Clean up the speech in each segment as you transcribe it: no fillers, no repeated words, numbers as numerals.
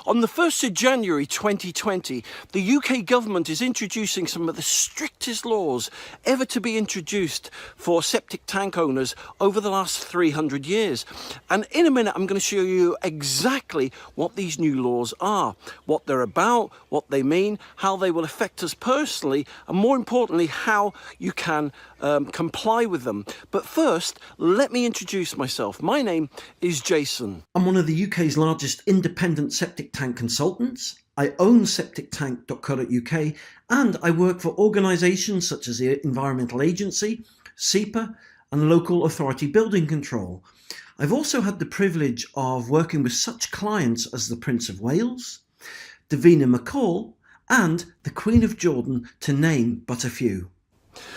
On the 1st of January 2020, the UK government is introducing some of the strictest laws ever to be introduced for septic tank owners over the last 300 years. And in a minute, I'm going to show you exactly what these new laws are, what they're about, what they mean, how they will affect us personally, and more importantly, how you can comply with them. But first, let me introduce myself. My name is Jason. I'm one of the UK's largest independent septic tank consultants. I own septictank.co.uk and I work for organisations such as the Environmental Agency, SEPA and Local Authority Building Control. I've also had the privilege of working with such clients as the Prince of Wales, Davina McCall and the Queen of Jordan, to name but a few.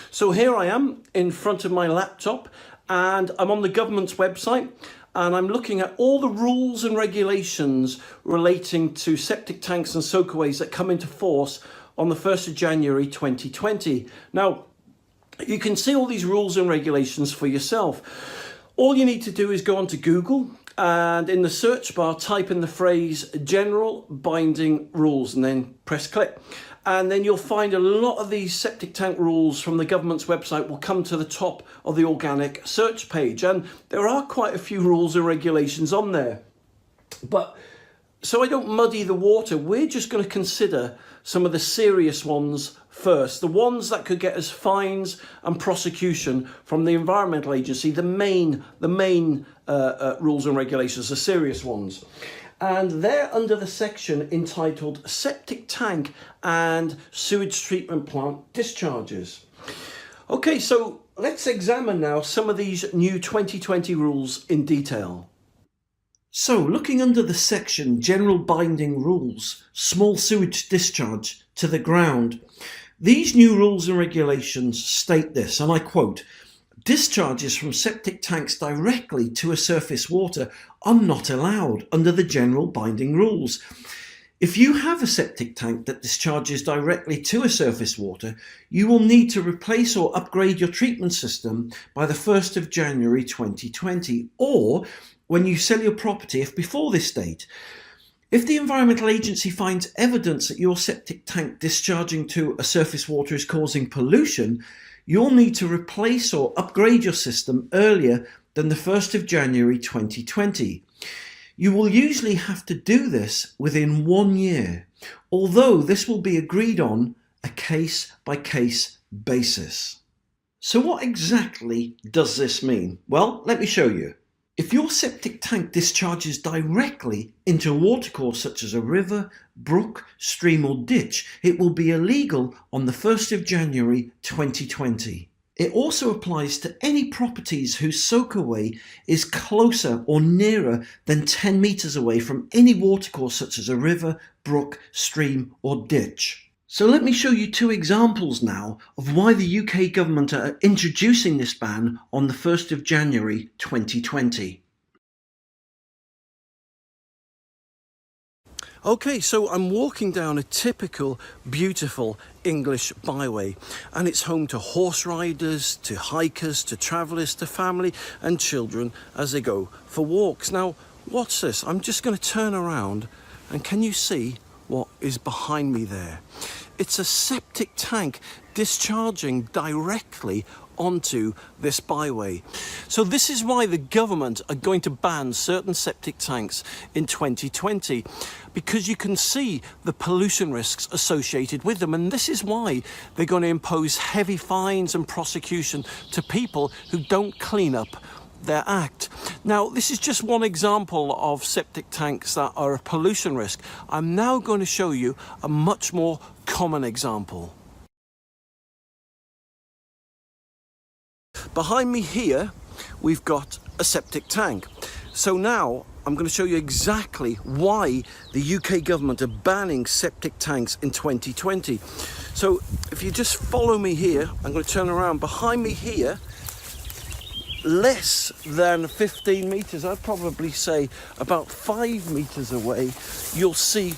So here I am in front of my laptop and I'm on the government's website and I'm looking at all the rules and regulations relating to septic tanks and soakaways that come into force on the 1st of January 2020. Now, you can see all these rules and regulations for yourself. All you need to do is go onto Google and in the search bar type in the phrase general binding rules and then press click. And then you'll find a lot of these septic tank rules from the government's website will come to the top of the organic search page. And there are quite a few rules and regulations on there. But so I don't muddy the water, we're just going to consider some of the serious ones first. The ones that could get us fines and prosecution from the Environmental Agency, the main rules and regulations, the serious ones. And they're under the section entitled Septic Tank and Sewage Treatment Plant Discharges. Okay, so let's examine now some of these new 2020 rules in detail. So, looking under the section General Binding Rules, Small Sewage Discharge to the Ground, these new rules and regulations state this, and I quote, "Discharges from septic tanks directly to a surface water are not allowed under the general binding rules. If you have a septic tank that discharges directly to a surface water, you will need to replace or upgrade your treatment system by the 1st of January 2020, or when you sell your property if before this date. If the Environmental Agency finds evidence that your septic tank discharging to a surface water is causing pollution, you'll need to replace or upgrade your system earlier than the 1st of January 2020. You will usually have to do this within 1 year, although this will be agreed on a case-by-case basis." So what exactly does this mean? Well, let me show you. If your septic tank discharges directly into a watercourse such as a river, brook, stream or ditch, it will be illegal on the 1st of January 2020. It also applies to any properties whose soakaway is closer or nearer than 10 metres away from any watercourse such as a river, brook, stream or ditch. So let me show you two examples now of why the UK government are introducing this ban on the 1st of January 2020. Okay, so I'm walking down a typical, beautiful English byway, and it's home to horse riders, to hikers, to travellers, to family and children as they go for walks. Now, what's this? I'm just going to turn around and can you see what is behind me there? It's a septic tank discharging directly onto this byway. So this is why the government are going to ban certain septic tanks in 2020, because you can see the pollution risks associated with them, and this is why they're going to impose heavy fines and prosecution to people who don't clean up their act. Now, this is just one example of septic tanks that are a pollution risk. I'm now going to show you a much more common example. Behind me here, we've got a septic tank. So now I'm going to show you exactly why the UK government are banning septic tanks in 2020. So if you just follow me here, I'm going to turn around. Behind me here, less than 15 metres, I'd probably say about 5 metres away, you'll see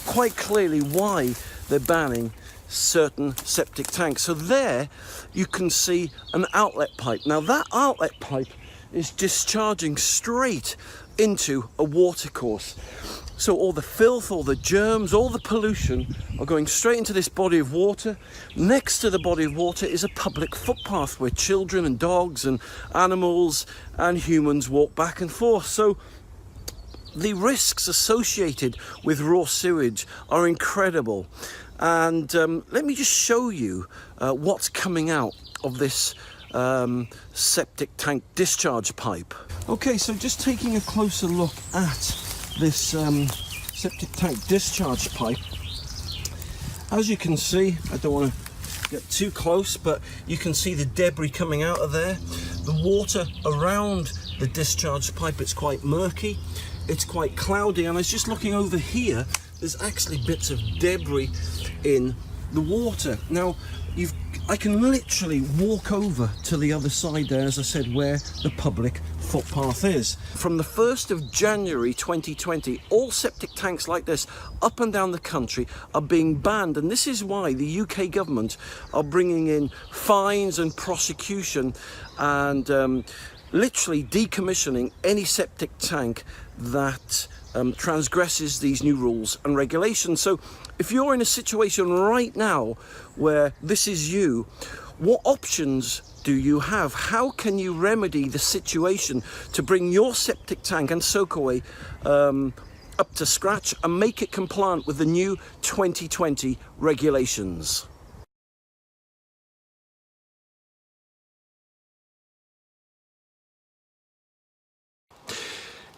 quite clearly why they're banning certain septic tanks. So there you can see an outlet pipe. Now that outlet pipe is discharging straight into a watercourse. So all the filth, all the germs, all the pollution are going straight into this body of water. Next to the body of water is a public footpath where children and dogs and animals and humans walk back and forth. So the risks associated with raw sewage are incredible. And let me just show you what's coming out of this septic tank discharge pipe. Okay, so just taking a closer look at this septic tank discharge pipe. As you can see, I don't want to get too close, but you can see the debris coming out of there. The water around the discharge pipe, it's quite murky, it's quite cloudy, and I was just looking over here, there's actually bits of debris in the water. Now, I can literally walk over to the other side there, as I said, where the public footpath is. From the 1st of January 2020, all septic tanks like this up and down the country are being banned, and this is why the UK government are bringing in fines and prosecution and literally decommissioning any septic tank that transgresses these new rules and regulations. So if you're in a situation right now where this is you, what options do you have? How can you remedy the situation to bring your septic tank and soakaway up to scratch and make it compliant with the new 2020 regulations?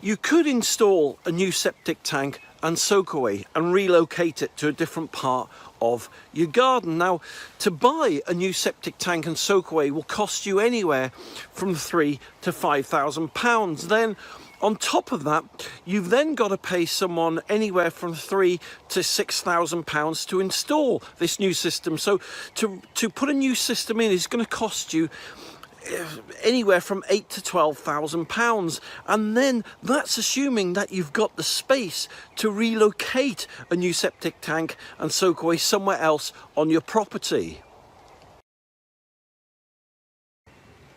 You could install a new septic tank and soakaway and relocate it to a different part of your garden. Now, to buy a new septic tank and soakaway will cost you anywhere from £3,000 to £5,000. Then on top of that, you've then got to pay someone anywhere from £3,000 to £6,000 to install this new system. So to put a new system in is going to cost you anywhere from £8,000 to £12,000, and then that's assuming that you've got the space to relocate a new septic tank and soakaway somewhere else on your property.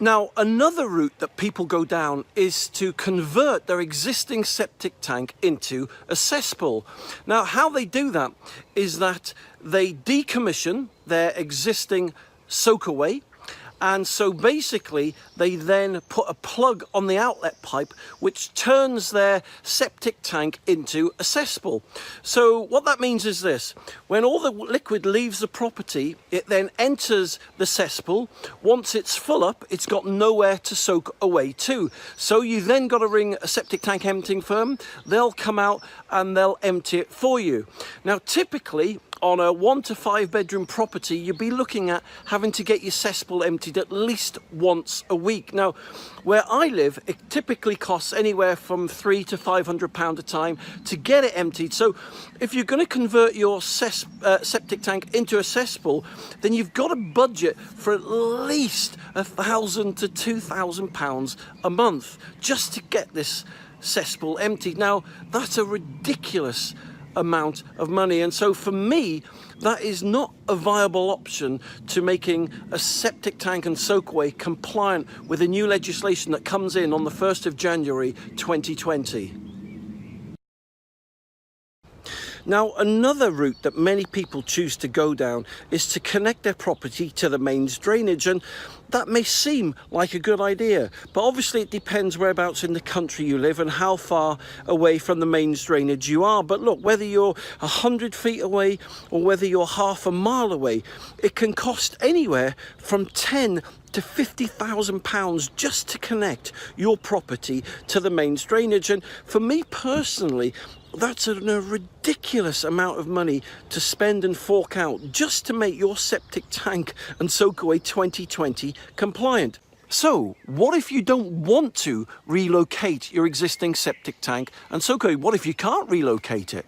Now, another route that people go down is to convert their existing septic tank into a cesspool. Now, how they do that is that they decommission their existing soakaway, and so basically they then put a plug on the outlet pipe which turns their septic tank into a cesspool. So what that means is this: when all the liquid leaves the property, it then enters the cesspool. Once it's full up, it's got nowhere to soak away to. So you then got to ring a septic tank emptying firm. They'll come out and they'll empty it for you. Now, typically on a 1 to 5 bedroom property, you'd be looking at having to get your cesspool emptied at least once a week. Now, where I live, it typically costs anywhere from £300 to £500 a time to get it emptied. So if you're going to convert your septic tank into a cesspool, then you've got to budget for at least £1,000 to £2,000 a month just to get this cesspool emptied. Now, that's a ridiculous amount of money, and so for me that is not a viable option to making a septic tank and soakaway compliant with the new legislation that comes in on the 1st of January 2020. Now, another route that many people choose to go down is to connect their property to the mains drainage, and that may seem like a good idea, but obviously it depends whereabouts in the country you live and how far away from the mains drainage you are. But look, whether you're 100 feet away or whether you're half a mile away, it can cost anywhere from £10,000 to £50,000 just to connect your property to the mains drainage. And for me personally, that's a ridiculous amount of money to spend and fork out just to make your septic tank and soakaway 2020 compliant. So what if you don't want to relocate your existing septic tank and soakaway? What if you can't relocate it?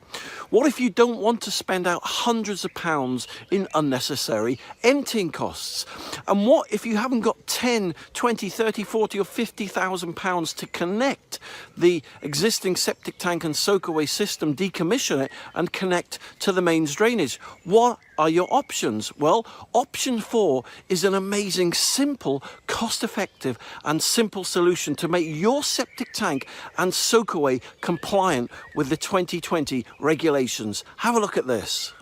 What if you don't want to spend out hundreds of pounds in unnecessary emptying costs? And what if you haven't got 10, 20, 30, 40 or £50,000 to connect the existing septic tank and soakaway system, decommission it and connect to the mains drainage? What are your options? Well, option 4 is an amazing, simple, cost-effective and simple solution to make your septic tank and soakaway compliant with the 2020 regulations. Have a look at this.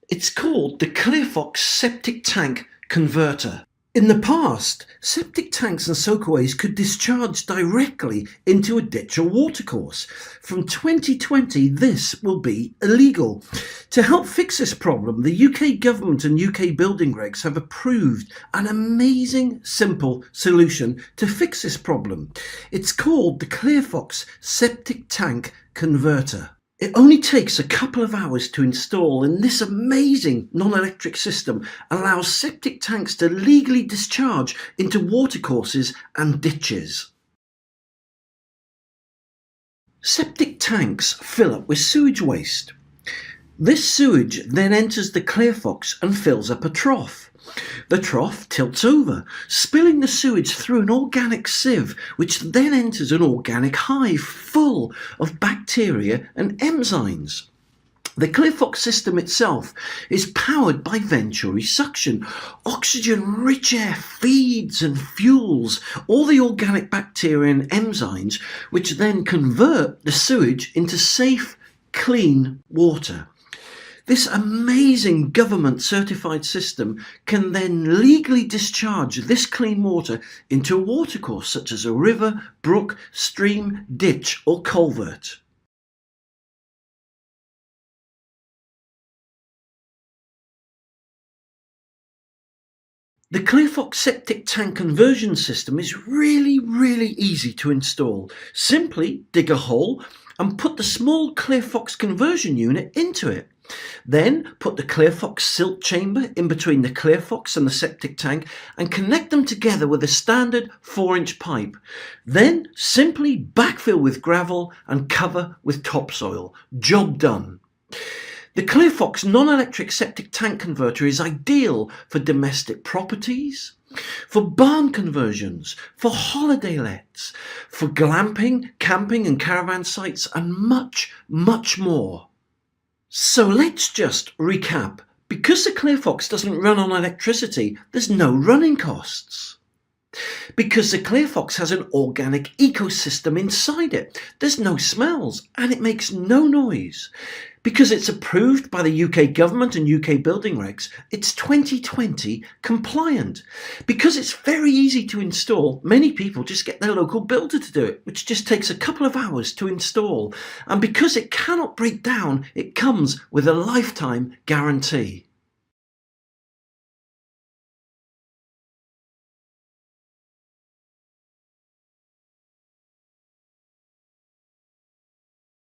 It's called the ClearFox Septic Tank Converter. In the past, septic tanks and soakaways could discharge directly into a ditch or watercourse. From 2020, this will be illegal. To help fix this problem, the UK government and UK building regs have approved an amazing, simple solution to fix this problem. It's called the ClearFox Septic Tank Converter. It only takes a couple of hours to install, and this amazing non-electric system allows septic tanks to legally discharge into watercourses and ditches. Septic tanks fill up with sewage waste. This sewage then enters the ClearFox and fills up a trough. The trough tilts over, spilling the sewage through an organic sieve, which then enters an organic hive full of bacteria and enzymes. The ClearFox system itself is powered by venturi suction. Oxygen-rich air feeds and fuels all the organic bacteria and enzymes, which then convert the sewage into safe, clean water. This amazing government-certified system can then legally discharge this clean water into a watercourse such as a river, brook, stream, ditch or culvert. The ClearFox septic tank conversion system is really easy to install. Simply dig a hole and put the small ClearFox conversion unit into it. Then put the ClearFox silt chamber in between the ClearFox and the septic tank and connect them together with a standard 4-inch pipe. Then simply backfill with gravel and cover with topsoil. Job done. The ClearFox non-electric septic tank converter is ideal for domestic properties, for barn conversions, for holiday lets, for glamping, camping and caravan sites and much more. So let's just recap. Because the ClearFox doesn't run on electricity, there's no running costs. Because the ClearFox has an organic ecosystem inside it, there's no smells and it makes no noise. Because it's approved by the UK government and UK building regs, it's 2020 compliant. Because it's very easy to install, many people just get their local builder to do it, which just takes a couple of hours to install. And because it cannot break down, it comes with a lifetime guarantee.